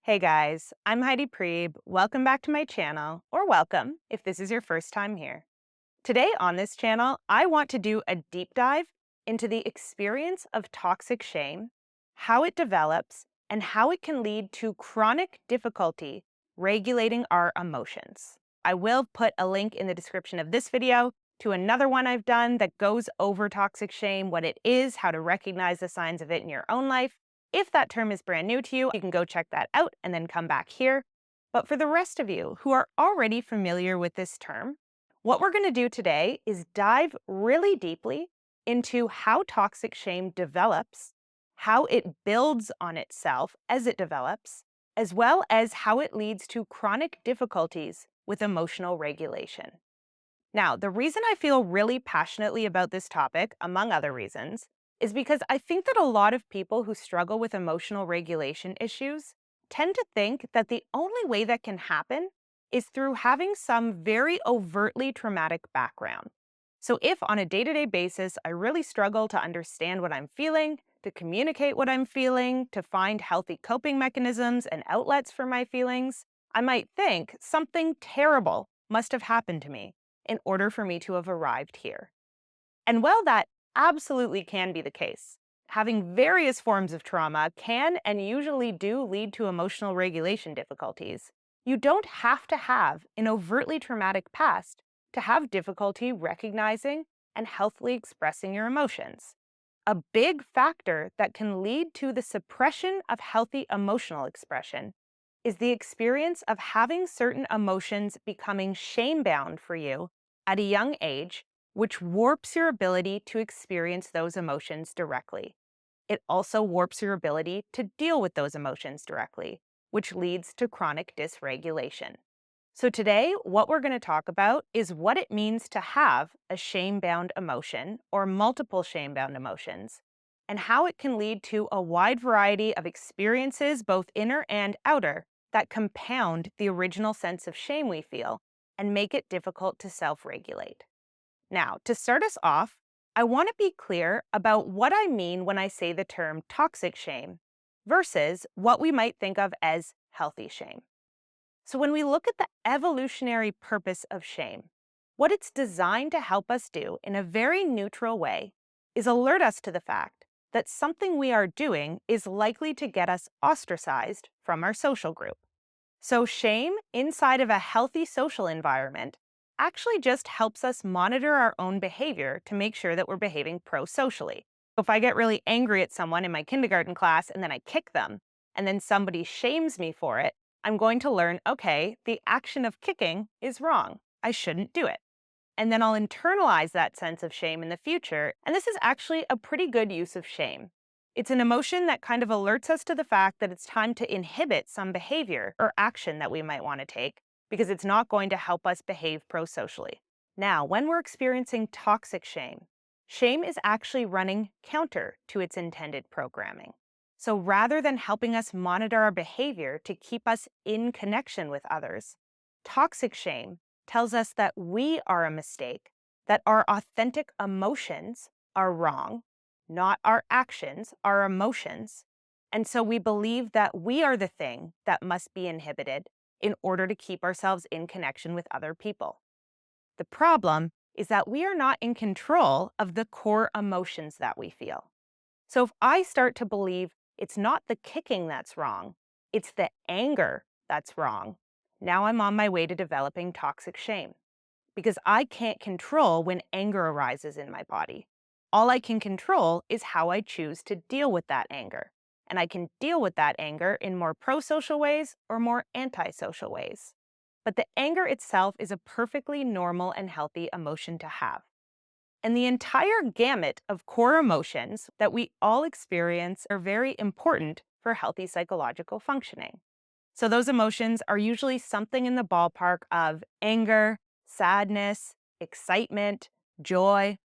Hey guys, I'm Heidi Prieb. Welcome back to my channel, or welcome if this is your first time here. Today on this channel, I want to do a deep dive into the experience of toxic shame, how it develops, and how it can lead to chronic difficulty regulating our emotions. I will put a link in the description of this video to another one I've done that goes over toxic shame, what it is, how to recognize the signs of it in your own life. If that term is brand new to you, you can go check that out and then come back here. But for the rest of you who are already familiar with this term, what we're going to do today is dive really deeply into how toxic shame develops, how it builds on itself as it develops, as well as how it leads to chronic difficulties with emotional regulation. Now, the reason I feel really passionately about this topic, among other reasons, is because I think that a lot of people who struggle with emotional regulation issues tend to think that the only way that can happen is through having some very overtly traumatic background. So, if on a day to day basis I really struggle to understand what I'm feeling, to communicate what I'm feeling, to find healthy coping mechanisms and outlets for my feelings, I might think something terrible must have happened to me in order for me to have arrived here. And while that absolutely can be the case, having various forms of trauma can and usually do lead to emotional regulation difficulties. You don't have to have an overtly traumatic past to have difficulty recognizing and healthily expressing your emotions. A big factor that can lead to the suppression of healthy emotional expression is the experience of having certain emotions becoming shame-bound for you at a young age, which warps your ability to experience those emotions directly. It also warps your ability to deal with those emotions directly, which leads to chronic dysregulation. So today, what we're going to talk about is what it means to have a shame-bound emotion or multiple shame-bound emotions, and how it can lead to a wide variety of experiences, both inner and outer, that compound the original sense of shame we feel and make it difficult to self-regulate. Now, to start us off, I want to be clear about what I mean when I say the term toxic shame versus what we might think of as healthy shame. So, when we look at the evolutionary purpose of shame, what it's designed to help us do in a very neutral way is alert us to the fact that something we are doing is likely to get us ostracized from our social group. So, shame inside of a healthy social environment actually just helps us monitor our own behavior to make sure that we're behaving pro-socially. If I get really angry at someone in my kindergarten class and then I kick them, and then somebody shames me for it, I'm going to learn, okay, the action of kicking is wrong. I shouldn't do it. And then I'll internalize that sense of shame in the future. And this is actually a pretty good use of shame. It's an emotion that kind of alerts us to the fact that it's time to inhibit some behavior or action that we might want to take because it's not going to help us behave pro-socially. Now, when we're experiencing toxic shame, shame is actually running counter to its intended programming. So rather than helping us monitor our behavior to keep us in connection with others, toxic shame tells us that we are a mistake, that our authentic emotions are wrong, not our actions, our emotions. And so we believe that we are the thing that must be inhibited in order to keep ourselves in connection with other people. The problem is that we are not in control of the core emotions that we feel. So if I start to believe it's not the kicking that's wrong, it's the anger that's wrong, now I'm on my way to developing toxic shame because I can't control when anger arises in my body. All I can control is how I choose to deal with that anger. And I can deal with that anger in more pro-social ways or more anti-social ways. But the anger itself is a perfectly normal and healthy emotion to have. And the entire gamut of core emotions that we all experience are very important for healthy psychological functioning. So those emotions are usually something in the ballpark of anger, sadness, excitement, joy,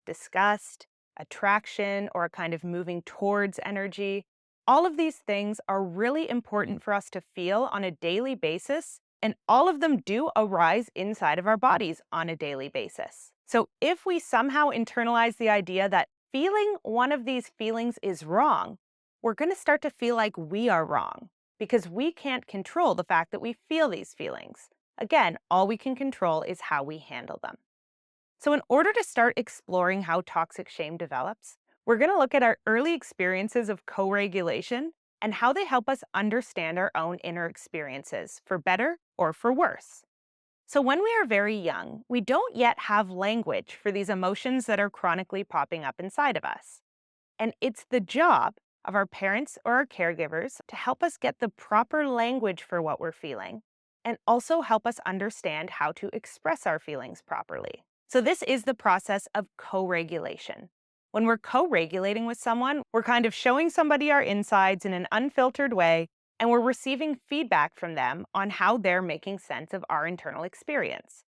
disgust, attraction, or a kind of moving towards energy. All of these things are really important for us to feel on a daily basis, and all of them do arise inside of our bodies on a daily basis. So if we somehow internalize the idea that feeling one of these feelings is wrong, we're going to start to feel like we are wrong. because we can't control the fact that we feel these feelings. Again, all we can control is how we handle them. So, in order to start exploring how toxic shame develops, we're going to look at our early experiences of co regulation and how they help us understand our own inner experiences, for better or for worse. So, when we are very young, we don't yet have language for these emotions that are chronically popping up inside of us. And it's the job of our parents or our caregivers to help us get the proper language for what we're feeling and also help us understand how to express our feelings properly. So, this is the process of co regulation. When we're co regulating with someone, we're kind of showing somebody our insides in an unfiltered way, and we're receiving feedback from them on how they're making sense of our internal experience.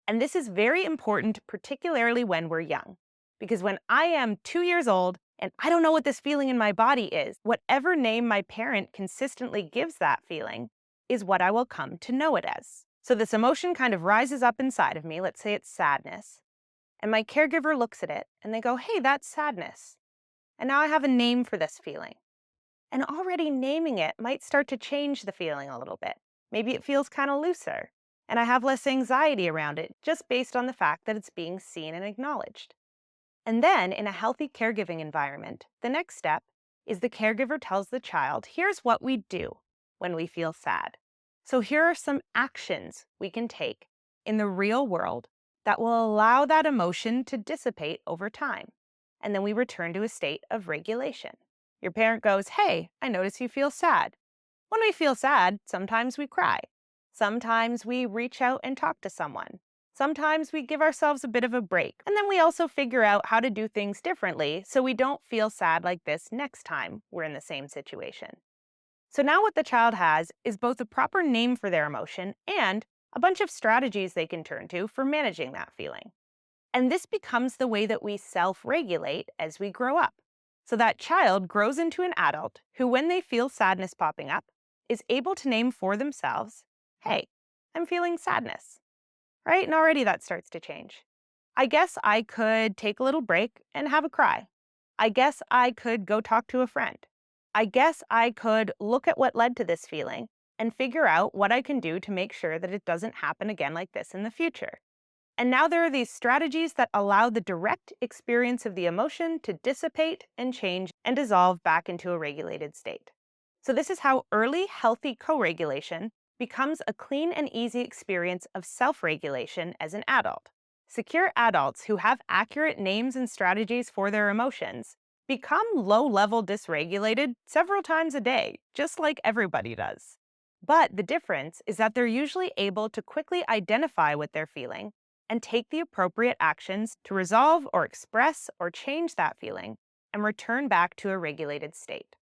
And this is very important, particularly when we're young. Because when I am 2 years old and I don't know what this feeling in my body is, whatever name my parent consistently gives that feeling is what I will come to know it as. So this emotion kind of rises up inside of me. Let's say it's sadness. And my caregiver looks at it and they go, hey, that's sadness. And now I have a name for this feeling. And already naming it might start to change the feeling a little bit. Maybe it feels kind of looser. And I have less anxiety around it just based on the fact that it's being seen and acknowledged. And then, in a healthy caregiving environment, the next step is the caregiver tells the child, here's what we do when we feel sad. So here are some actions we can take in the real world that will allow that emotion to dissipate over time. And then we return to a state of regulation. Your parent goes, hey, I notice you feel sad. When we feel sad, sometimes we cry. Sometimes we reach out and talk to someone. Sometimes we give ourselves a bit of a break. And then we also figure out how to do things differently so we don't feel sad like this next time we're in the same situation. So now what the child has is both a proper name for their emotion and a bunch of strategies they can turn to for managing that feeling. And this becomes the way that we self-regulate as we grow up. So that child grows into an adult who, when they feel sadness popping up, is able to name for themselves, hey, I'm feeling sadness, right? And already that starts to change. I guess I could take a little break and have a cry. I guess I could go talk to a friend. I guess I could look at what led to this feeling and figure out what I can do to make sure that it doesn't happen again like this in the future. And now there are these strategies that allow the direct experience of the emotion to dissipate and change and dissolve back into a regulated state. So this is how early, healthy co-regulation becomes a clean and easy experience of self-regulation as an adult. Secure adults who have accurate names and strategies for their emotions become low-level dysregulated several times a day, just like everybody does. But the difference is that they're usually able to quickly identify what they're feeling and take the appropriate actions to resolve or express or change that feeling and return back to a regulated state.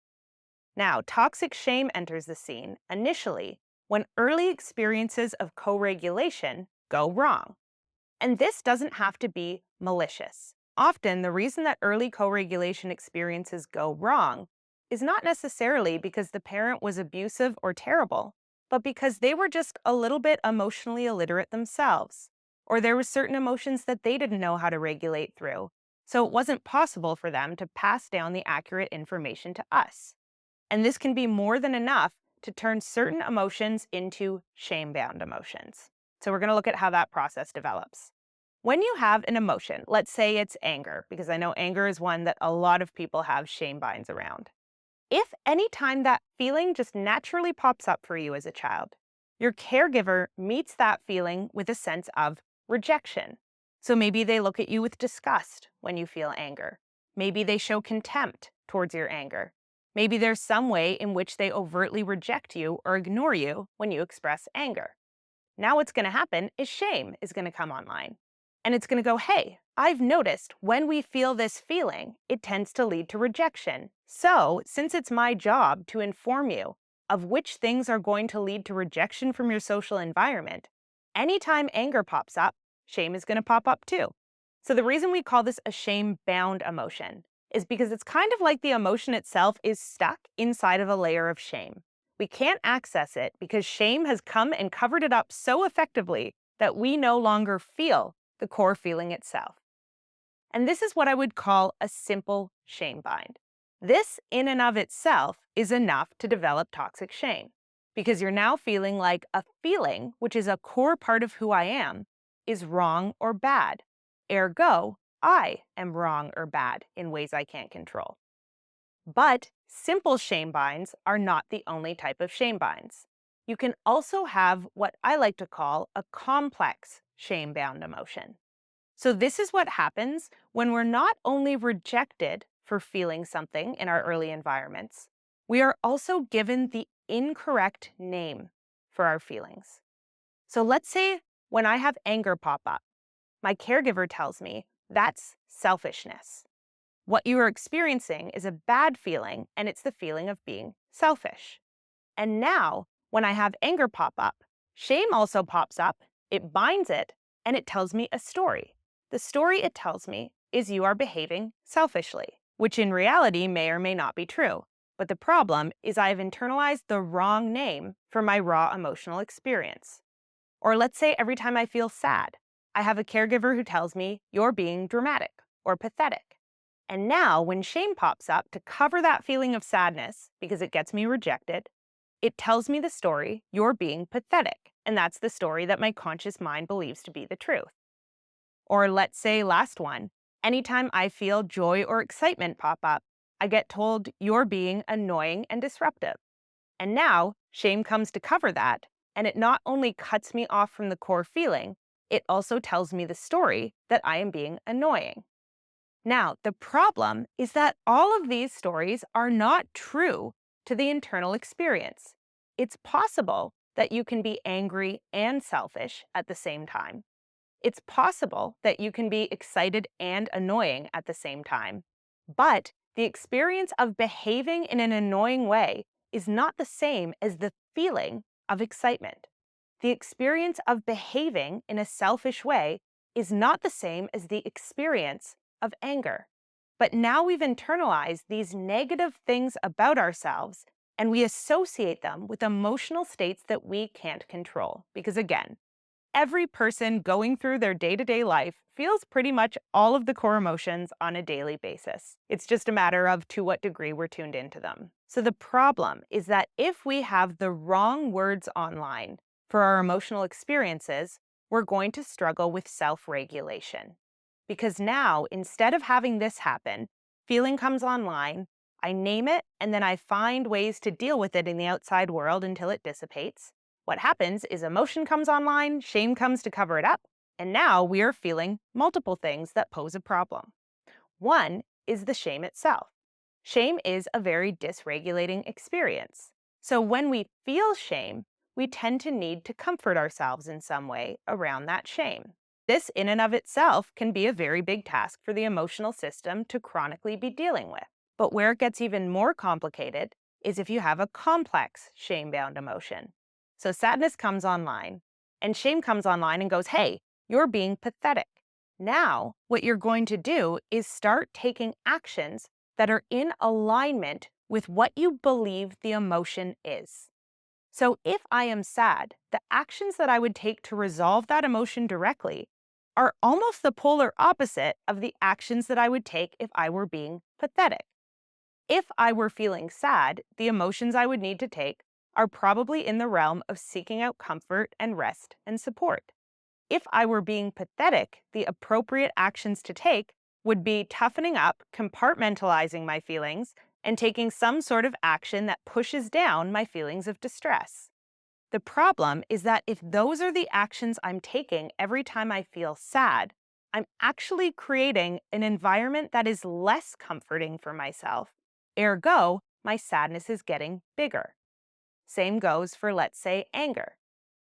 Now, toxic shame enters the scene initially when early experiences of co-regulation go wrong. And this doesn't have to be malicious. Often, the reason that early co-regulation experiences go wrong is not necessarily because the parent was abusive or terrible, but because they were just a little bit emotionally illiterate themselves, or there were certain emotions that they didn't know how to regulate through, so it wasn't possible for them to pass down the accurate information to us. And this can be more than enough to turn certain emotions into shame-bound emotions. So we're going to look at how that process develops. When you have an emotion, let's say it's anger, because I know anger is one that a lot of people have shame binds around. If any time that feeling just naturally pops up for you as a child, your caregiver meets that feeling with a sense of rejection. So maybe they look at you with disgust when you feel anger. Maybe they show contempt towards your anger. Maybe there's some way in which they overtly reject you or ignore you when you express anger. Now what's going to happen is shame is going to come online. And it's going to go, hey, I've noticed when we feel this feeling, it tends to lead to rejection. So, since it's my job to inform you of which things are going to lead to rejection from your social environment, anytime anger pops up, shame is going to pop up too. So the reason we call this a shame-bound emotion is because it's kind of like the emotion itself is stuck inside of a layer of shame. We can't access it because shame has come and covered it up so effectively that we no longer feel the core feeling itself. And this is what I would call a simple shame bind. This, in and of itself, is enough to develop toxic shame. because you're now feeling like a feeling, which is a core part of who I am, is wrong or bad. Ergo, I am wrong or bad in ways I can't control. But simple shame binds are not the only type of shame binds. You can also have what I like to call a complex shame bound emotion. So, this is what happens when we're not only rejected for feeling something in our early environments, we are also given the incorrect name for our feelings. So, let's say when I have anger pop up, my caregiver tells me that's selfishness. What you are experiencing is a bad feeling, and it's the feeling of being selfish. And now, when I have anger pop up, shame also pops up, it binds it, and it tells me a story. The story it tells me is you are behaving selfishly, which in reality may or may not be true. But the problem is I have internalized the wrong name for my raw emotional experience. Or let's say every time I feel sad, I have a caregiver who tells me you're being dramatic or pathetic. And now, when shame pops up to cover that feeling of sadness because it gets me rejected, it tells me the story, you're being pathetic. And that's the story that my conscious mind believes to be the truth. Or let's say, last one, anytime I feel joy or excitement pop up, I get told you're being annoying and disruptive. And now, shame comes to cover that, and it not only cuts me off from the core feeling, it also tells me the story that I am being annoying. Now, the problem is that all of these stories are not true to the internal experience. It's possible that you can be angry and selfish at the same time. It's possible that you can be excited and annoying at the same time. But the experience of behaving in an annoying way is not the same as the feeling of excitement. The experience of behaving in a selfish way is not the same as the experience of anger. But now we've internalized these negative things about ourselves and we associate them with emotional states that we can't control. Because again, every person going through their day-to-day life feels pretty much all of the core emotions on a daily basis. It's just a matter of to what degree we're tuned into them. So the problem is that if we have the wrong words online for our emotional experiences, we're going to struggle with self-regulation. Because now, instead of having this happen, feeling comes online, I name it, and then I find ways to deal with it in the outside world until it dissipates. What happens is emotion comes online, shame comes to cover it up, and now we are feeling multiple things that pose a problem. One is the shame itself. Shame is a very dysregulating experience. So when we feel shame, we tend to need to comfort ourselves in some way around that shame. This in and of itself can be a very big task for the emotional system to chronically be dealing with. But where it gets even more complicated is if you have a complex shame-bound emotion. So sadness comes online, and shame comes online and goes, hey, you're being pathetic. Now, what you're going to do is start taking actions that are in alignment with what you believe the emotion is. So if I am sad, the actions that I would take to resolve that emotion directly are almost the polar opposite of the actions that I would take if I were being pathetic. If I were feeling sad, the emotions I would need to take are probably in the realm of seeking out comfort and rest and support. If I were being pathetic, the appropriate actions to take would be toughening up, compartmentalizing my feelings, and taking some sort of action that pushes down my feelings of distress. The problem is that if those are the actions I'm taking every time I feel sad, I'm actually creating an environment that is less comforting for myself. Ergo, my sadness is getting bigger. Same goes for, let's say, anger.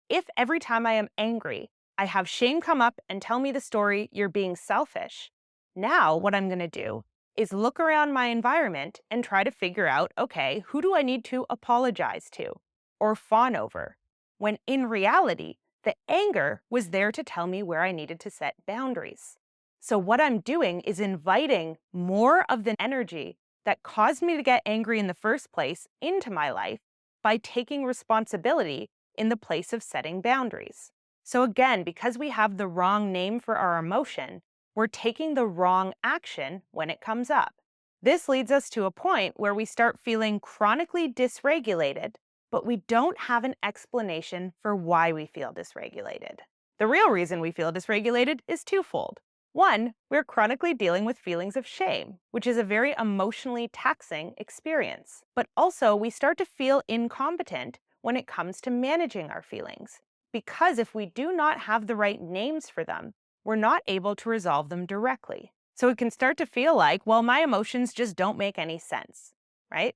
If every time I am angry, I have shame come up and tell me the story, you're being selfish, now what I'm going to do is look around my environment and try to figure out, okay, who do I need to apologize to or fawn over? When in reality, the anger was there to tell me where I needed to set boundaries. So what I'm doing is inviting more of the energy that caused me to get angry in the first place into my life by taking responsibility in the place of setting boundaries. So again, because we have the wrong name for our emotion, we're taking the wrong action when it comes up. This leads us to a point where we start feeling chronically dysregulated, but we don't have an explanation for why we feel dysregulated. The real reason we feel dysregulated is twofold. One, we're chronically dealing with feelings of shame, which is a very emotionally taxing experience. But also, we start to feel incompetent when it comes to managing our feelings. Because if we do not have the right names for them, we're not able to resolve them directly. So it can start to feel like, well, my emotions just don't make any sense, right?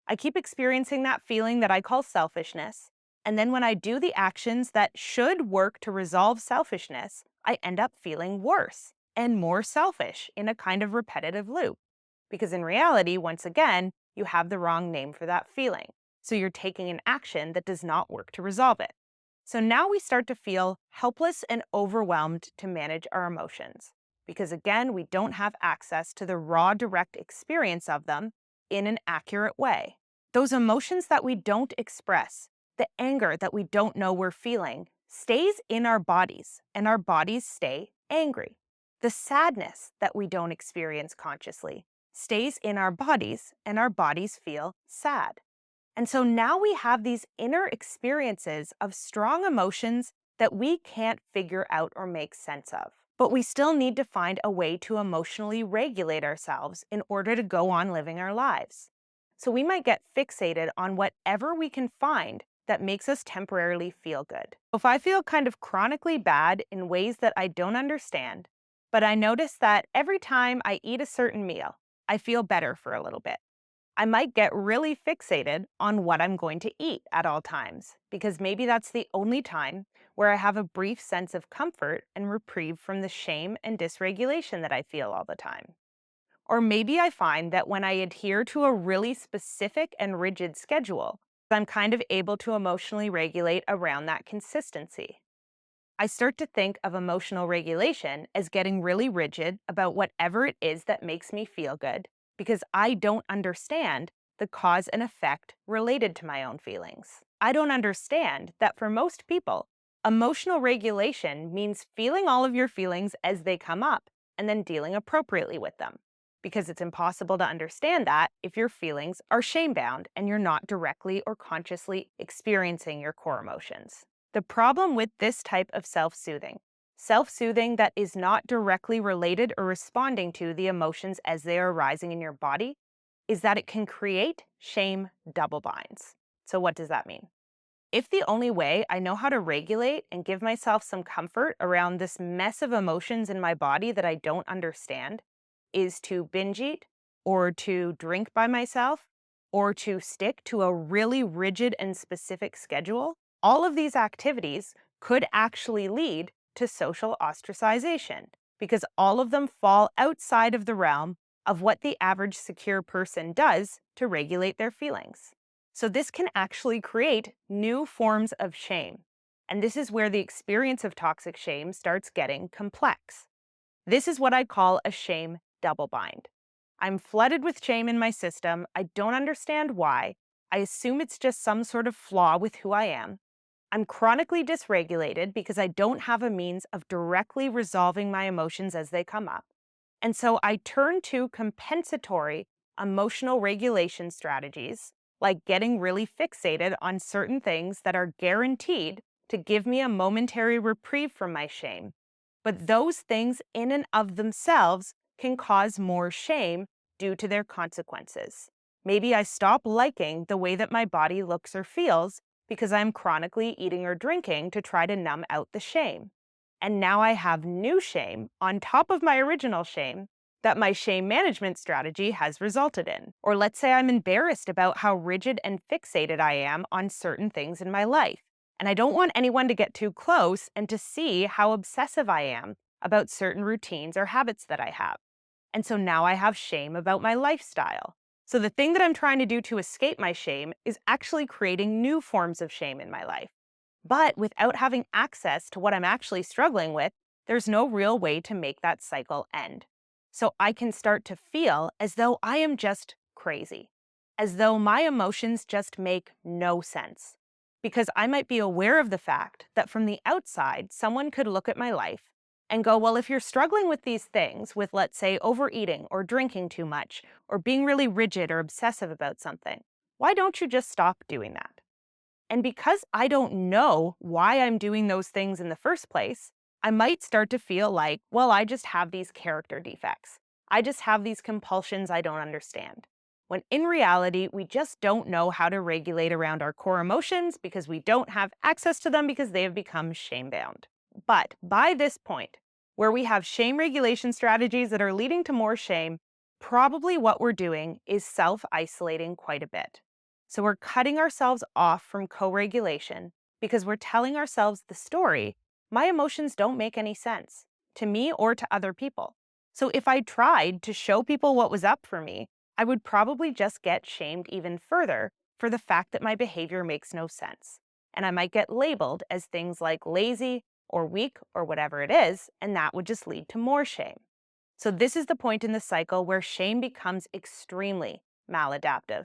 I keep experiencing that feeling that I call selfishness. And then when I do the actions that should work to resolve selfishness, I end up feeling worse and more selfish in a kind of repetitive loop. Because in reality, once again, you have the wrong name for that feeling. So you're taking an action that does not work to resolve it. So now we start to feel helpless and overwhelmed to manage our emotions. Because again, we don't have access to the raw, direct experience of them in an accurate way. Those emotions that we don't express, the anger that we don't know we're feeling, stays in our bodies, and our bodies stay angry. The sadness that we don't experience consciously stays in our bodies, and our bodies feel sad. And so now we have these inner experiences of strong emotions that we can't figure out or make sense of. But we still need to find a way to emotionally regulate ourselves in order to go on living our lives. So we might get fixated on whatever we can find that makes us temporarily feel good. If I feel kind of chronically bad in ways that I don't understand, but I notice that every time I eat a certain meal, I feel better for a little bit. I might get really fixated on what I'm going to eat at all times, because maybe that's the only time where I have a brief sense of comfort and reprieve from the shame and dysregulation that I feel all the time. Or maybe I find that when I adhere to a really specific and rigid schedule, I'm kind of able to emotionally regulate around that consistency. I start to think of emotional regulation as getting really rigid about whatever it is that makes me feel good, because I don't understand the cause and effect related to my own feelings. I don't understand that for most people, emotional regulation means feeling all of your feelings as they come up and then dealing appropriately with them. Because it's impossible to understand that if your feelings are shame-bound and you're not directly or consciously experiencing your core emotions. The problem with this type of self-soothing that is not directly related or responding to the emotions as they are arising in your body, is that it can create shame double binds. So what does that mean? If the only way I know how to regulate and give myself some comfort around this mess of emotions in my body that I don't understand is to binge eat or to drink by myself or to stick to a really rigid and specific schedule, all of these activities could actually lead to social ostracization because all of them fall outside of the realm of what the average secure person does to regulate their feelings. So this can actually create new forms of shame. And this is where the experience of toxic shame starts getting complex. This is what I call a shame double bind. I'm flooded with shame in my system. I don't understand why. I assume it's just some sort of flaw with who I am. I'm chronically dysregulated because I don't have a means of directly resolving my emotions as they come up. And so I turn to compensatory emotional regulation strategies, like getting really fixated on certain things that are guaranteed to give me a momentary reprieve from my shame. But those things in and of themselves can cause more shame due to their consequences. Maybe I stop liking the way that my body looks or feels because I'm chronically eating or drinking to try to numb out the shame. And now I have new shame on top of my original shame that my shame management strategy has resulted in. Or let's say I'm embarrassed about how rigid and fixated I am on certain things in my life. And I don't want anyone to get too close and to see how obsessive I am about certain routines or habits that I have. And so now I have shame about my lifestyle. So the thing that I'm trying to do to escape my shame is actually creating new forms of shame in my life. But without having access to what I'm actually struggling with, there's no real way to make that cycle end. So I can start to feel as though I am just crazy, as though my emotions just make no sense. Because I might be aware of the fact that from the outside, someone could look at my life and go, well, if you're struggling with these things, with, let's say, overeating or drinking too much or being really rigid or obsessive about something, why don't you just stop doing that? And because I don't know why I'm doing those things in the first place, I might start to feel like, well, I just have these character defects. I just have these compulsions I don't understand. When in reality, we just don't know how to regulate around our core emotions because we don't have access to them because they have become shame-bound. But by this point, where we have shame regulation strategies that are leading to more shame, probably what we're doing is self-isolating quite a bit. So we're cutting ourselves off from co-regulation because we're telling ourselves the story, my emotions don't make any sense to me or to other people. So if I tried to show people what was up for me, I would probably just get shamed even further for the fact that my behavior makes no sense. And I might get labeled as things like lazy or weak or whatever it is, and that would just lead to more shame. So this is the point in the cycle where shame becomes extremely maladaptive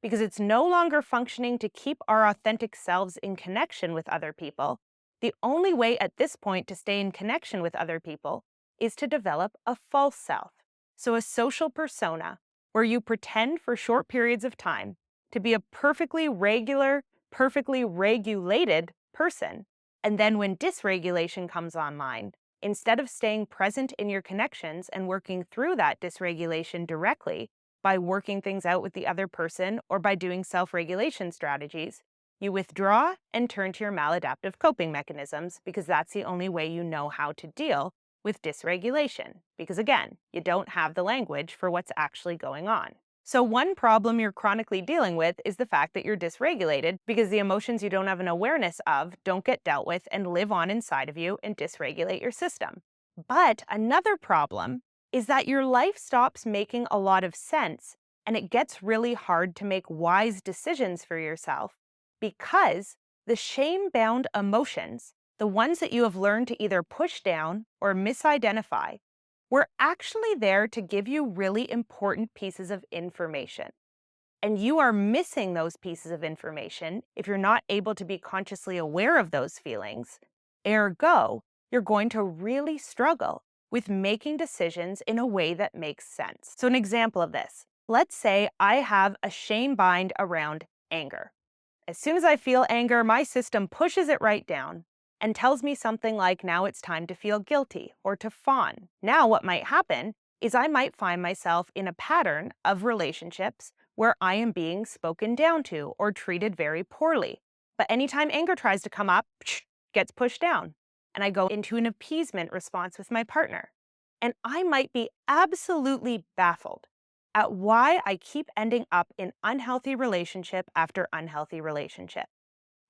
because it's no longer functioning to keep our authentic selves in connection with other people. The only way at this point to stay in connection with other people is to develop a false self. So a social persona where you pretend for short periods of time to be a perfectly regular, perfectly regulated person. And then when dysregulation comes online, instead of staying present in your connections and working through that dysregulation directly by working things out with the other person or by doing self-regulation strategies, you withdraw and turn to your maladaptive coping mechanisms because that's the only way you know how to deal with dysregulation. Because again, you don't have the language for what's actually going on. So one problem you're chronically dealing with is the fact that you're dysregulated because the emotions you don't have an awareness of don't get dealt with and live on inside of you and dysregulate your system. But another problem is that your life stops making a lot of sense and it gets really hard to make wise decisions for yourself because the shame-bound emotions, the ones that you have learned to either push down or misidentify, we're actually there to give you really important pieces of information. And you are missing those pieces of information if you're not able to be consciously aware of those feelings. Ergo, you're going to really struggle with making decisions in a way that makes sense. So an example of this, let's say I have a shame bind around anger. As soon as I feel anger, my system pushes it right down and tells me something like, now it's time to feel guilty or to fawn. Now what might happen is I might find myself in a pattern of relationships where I am being spoken down to or treated very poorly. But anytime anger tries to come up, gets pushed down, and I go into an appeasement response with my partner. And I might be absolutely baffled at why I keep ending up in unhealthy relationship after unhealthy relationship.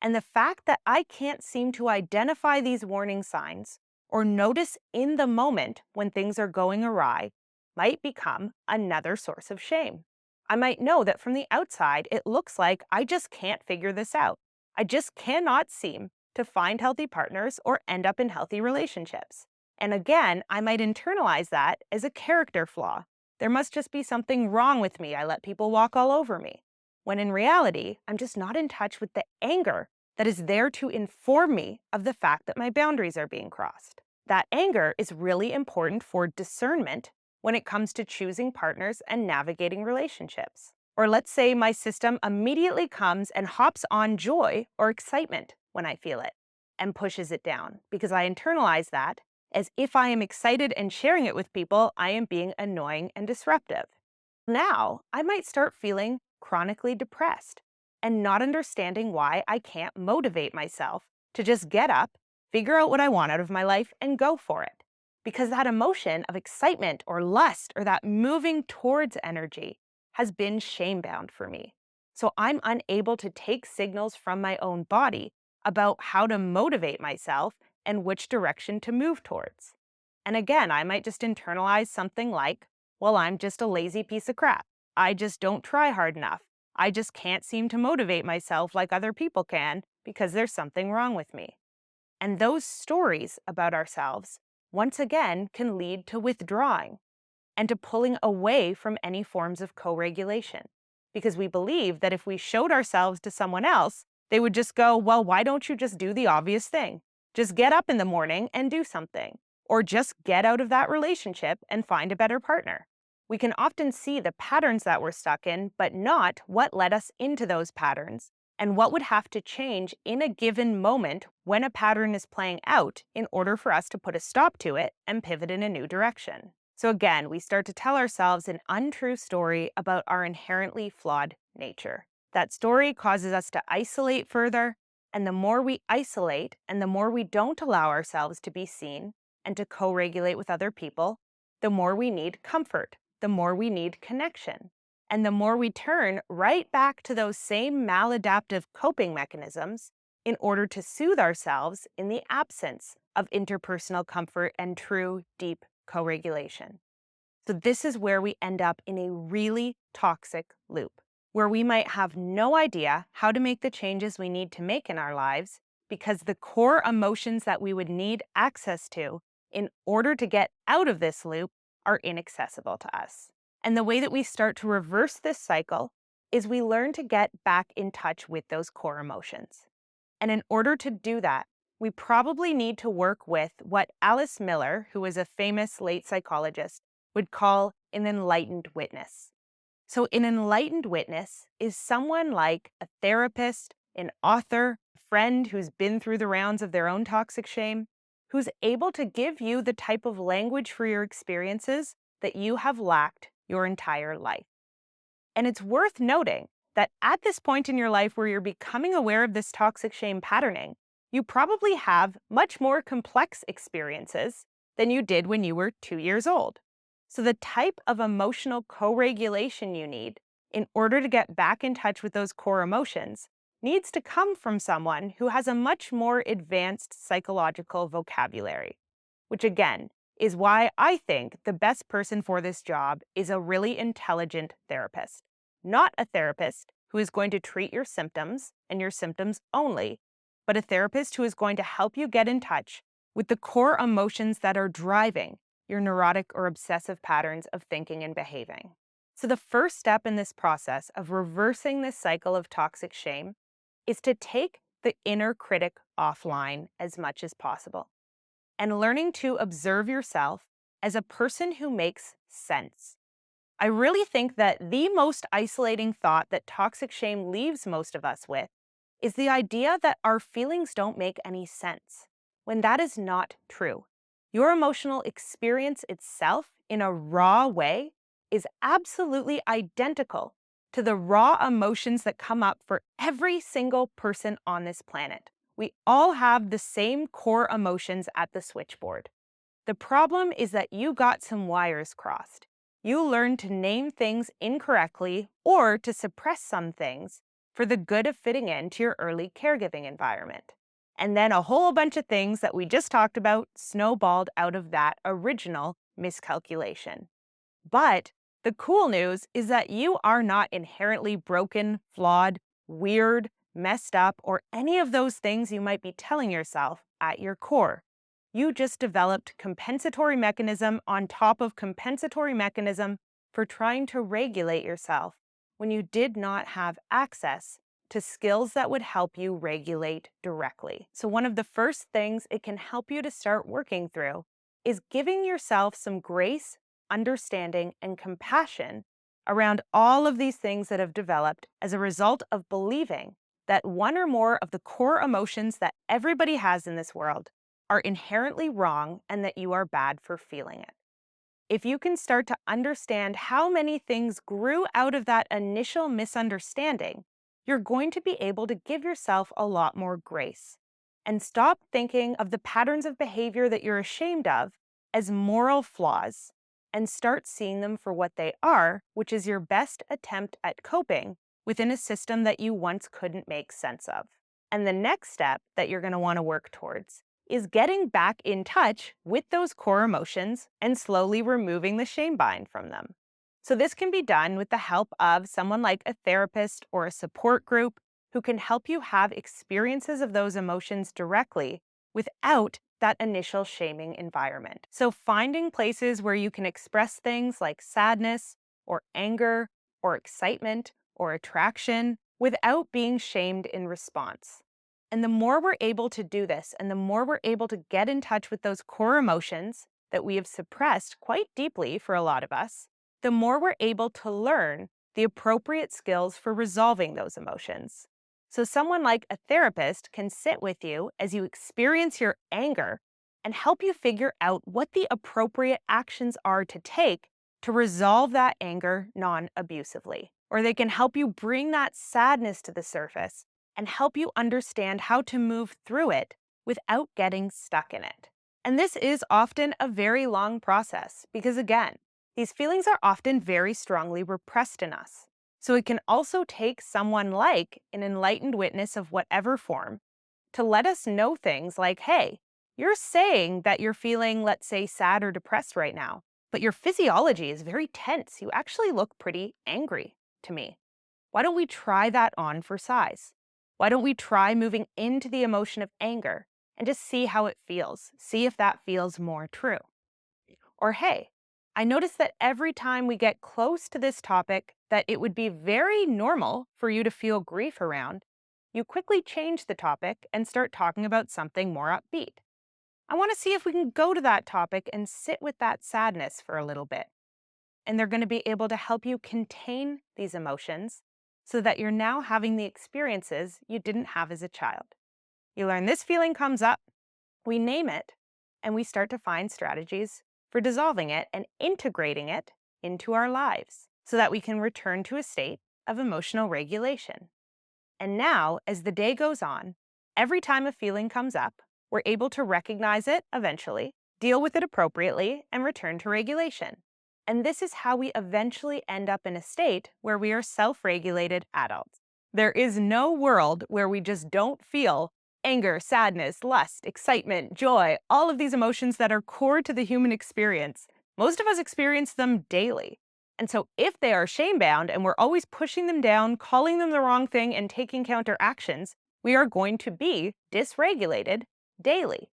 And the fact that I can't seem to identify these warning signs or notice in the moment when things are going awry might become another source of shame. I might know that from the outside, it looks like I just can't figure this out. I just cannot seem to find healthy partners or end up in healthy relationships. And again, I might internalize that as a character flaw. There must just be something wrong with me. I let people walk all over me. When in reality, I'm just not in touch with the anger that is there to inform me of the fact that my boundaries are being crossed. That anger is really important for discernment when it comes to choosing partners and navigating relationships. Or let's say my system immediately comes and hops on joy or excitement when I feel it and pushes it down because I internalize that as if I am excited and sharing it with people, I am being annoying and disruptive. Now, I might start feeling chronically depressed and not understanding why I can't motivate myself to just get up, figure out what I want out of my life, and go for it. Because that emotion of excitement or lust or that moving towards energy has been shame-bound for me. So I'm unable to take signals from my own body about how to motivate myself and which direction to move towards. And again, I might just internalize something like, well, I'm just a lazy piece of crap. I just don't try hard enough. I just can't seem to motivate myself like other people can because there's something wrong with me. And those stories about ourselves, once again, can lead to withdrawing and to pulling away from any forms of co-regulation. Because we believe that if we showed ourselves to someone else, they would just go, well, why don't you just do the obvious thing? Just get up in the morning and do something. Or just get out of that relationship and find a better partner. We can often see the patterns that we're stuck in, but not what led us into those patterns, and what would have to change in a given moment when a pattern is playing out in order for us to put a stop to it and pivot in a new direction. So again, we start to tell ourselves an untrue story about our inherently flawed nature. That story causes us to isolate further, and the more we isolate and the more we don't allow ourselves to be seen and to co-regulate with other people, the more we need comfort, the more we need connection. And the more we turn right back to those same maladaptive coping mechanisms in order to soothe ourselves in the absence of interpersonal comfort and true, deep co-regulation. So this is where we end up in a really toxic loop, where we might have no idea how to make the changes we need to make in our lives because the core emotions that we would need access to in order to get out of this loop are inaccessible to us. And the way that we start to reverse this cycle is we learn to get back in touch with those core emotions. And in order to do that, we probably need to work with what Alice Miller, who was a famous late psychologist, would call an enlightened witness. So, an enlightened witness is someone like a therapist, an author, a friend who's been through the rounds of their own toxic shame, who's able to give you the type of language for your experiences that you have lacked your entire life. And it's worth noting that at this point in your life where you're becoming aware of this toxic shame patterning, you probably have much more complex experiences than you did when you were 2 years old. So the type of emotional co-regulation you need in order to get back in touch with those core emotions needs to come from someone who has a much more advanced psychological vocabulary, which again is why I think the best person for this job is a really intelligent therapist, not a therapist who is going to treat your symptoms and your symptoms only, but a therapist who is going to help you get in touch with the core emotions that are driving your neurotic or obsessive patterns of thinking and behaving. So the first step in this process of reversing this cycle of toxic shame is to take the inner critic offline as much as possible and learning to observe yourself as a person who makes sense. I really think that the most isolating thought that toxic shame leaves most of us with is the idea that our feelings don't make any sense, when that is not true. Your emotional experience itself, in a raw way, is absolutely identical to the raw emotions that come up for every single person on this planet. We all have the same core emotions at the switchboard. The problem is that you got some wires crossed. You learned to name things incorrectly or to suppress some things for the good of fitting into your early caregiving environment. And then a whole bunch of things that we just talked about snowballed out of that original miscalculation. But the cool news is that you are not inherently broken, flawed, weird, messed up, or any of those things you might be telling yourself at your core. You just developed compensatory mechanism on top of compensatory mechanism for trying to regulate yourself when you did not have access to skills that would help you regulate directly. So one of the first things it can help you to start working through is giving yourself some grace, understanding, and compassion around all of these things that have developed as a result of believing that one or more of the core emotions that everybody has in this world are inherently wrong and that you are bad for feeling it. If you can start to understand how many things grew out of that initial misunderstanding, you're going to be able to give yourself a lot more grace and stop thinking of the patterns of behavior that you're ashamed of as moral flaws and start seeing them for what they are, which is your best attempt at coping within a system that you once couldn't make sense of. And the next step that you're going to want to work towards is getting back in touch with those core emotions and slowly removing the shame bind from them. So this can be done with the help of someone like a therapist or a support group who can help you have experiences of those emotions directly without that initial shaming environment. So finding places where you can express things like sadness or anger or excitement or attraction without being shamed in response. And the more we're able to do this, and the more we're able to get in touch with those core emotions that we have suppressed quite deeply for a lot of us, the more we're able to learn the appropriate skills for resolving those emotions. So, someone like a therapist can sit with you as you experience your anger and help you figure out what the appropriate actions are to take to resolve that anger non abusively. Or they can help you bring that sadness to the surface and help you understand how to move through it without getting stuck in it. And this is often a very long process because, again, these feelings are often very strongly repressed in us. So it can also take someone like an enlightened witness of whatever form to let us know things like, hey, you're saying that you're feeling, let's say, sad or depressed right now, but your physiology is very tense. You actually look pretty angry to me. Why don't we try that on for size? Why don't we try moving into the emotion of anger and just see how it feels? See if that feels more true. Or, hey, I noticed that every time we get close to this topic that it would be very normal for you to feel grief around, you quickly change the topic and start talking about something more upbeat. I want to see if we can go to that topic and sit with that sadness for a little bit. And they're going to be able to help you contain these emotions so that you're now having the experiences you didn't have as a child. You learn this feeling comes up, we name it, and we start to find strategies for dissolving it and integrating it into our lives so that we can return to a state of emotional regulation. And now, as the day goes on, every time a feeling comes up, we're able to recognize it eventually, deal with it appropriately, and return to regulation. And this is how we eventually end up in a state where we are self-regulated adults. There is no world where we just don't feel anger, sadness, lust, excitement, joy, all of these emotions that are core to the human experience. Most of us experience them daily. And so if they are shame-bound and we're always pushing them down, calling them the wrong thing, and taking counteractions, we are going to be dysregulated daily.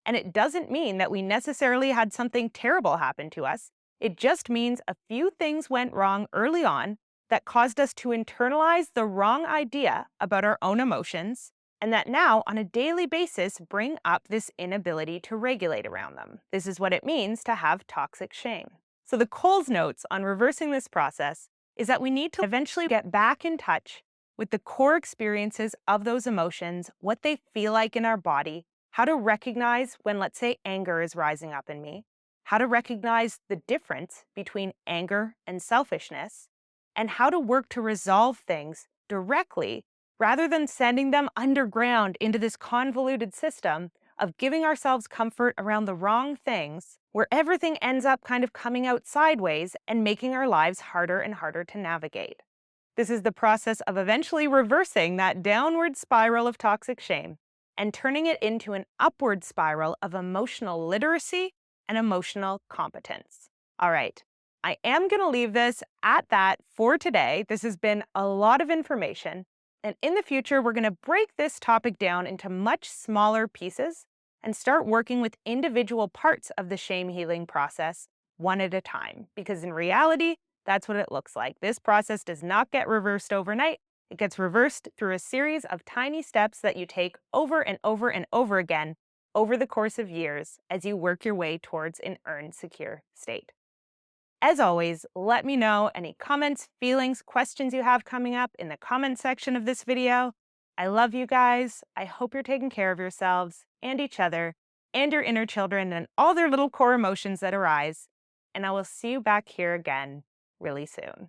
And it doesn't mean that we necessarily had something terrible happen to us. It just means a few things went wrong early on that caused us to internalize the wrong idea about our own emotions, and that now, on a daily basis, bring up this inability to regulate around them. This is what it means to have toxic shame. So the Coles notes on reversing this process is that we need to eventually get back in touch with the core experiences of those emotions, what they feel like in our body, how to recognize when, let's say, anger is rising up in me, how to recognize the difference between anger and selfishness, and how to work to resolve things directly rather than sending them underground into this convoluted system of giving ourselves comfort around the wrong things, where everything ends up kind of coming out sideways and making our lives harder and harder to navigate. This is the process of eventually reversing that downward spiral of toxic shame and turning it into an upward spiral of emotional literacy and emotional competence. All right, I am going to leave this at that for today. This has been a lot of information. And in the future, we're going to break this topic down into much smaller pieces and start working with individual parts of the shame healing process one at a time. Because in reality, that's what it looks like. This process does not get reversed overnight. It gets reversed through a series of tiny steps that you take over and over and over again over the course of years as you work your way towards an earned, secure state. As always, let me know any comments, feelings, questions you have coming up in the comment section of this video. I love you guys. I hope you're taking care of yourselves and each other and your inner children and all their little core emotions that arise. And I will see you back here again really soon.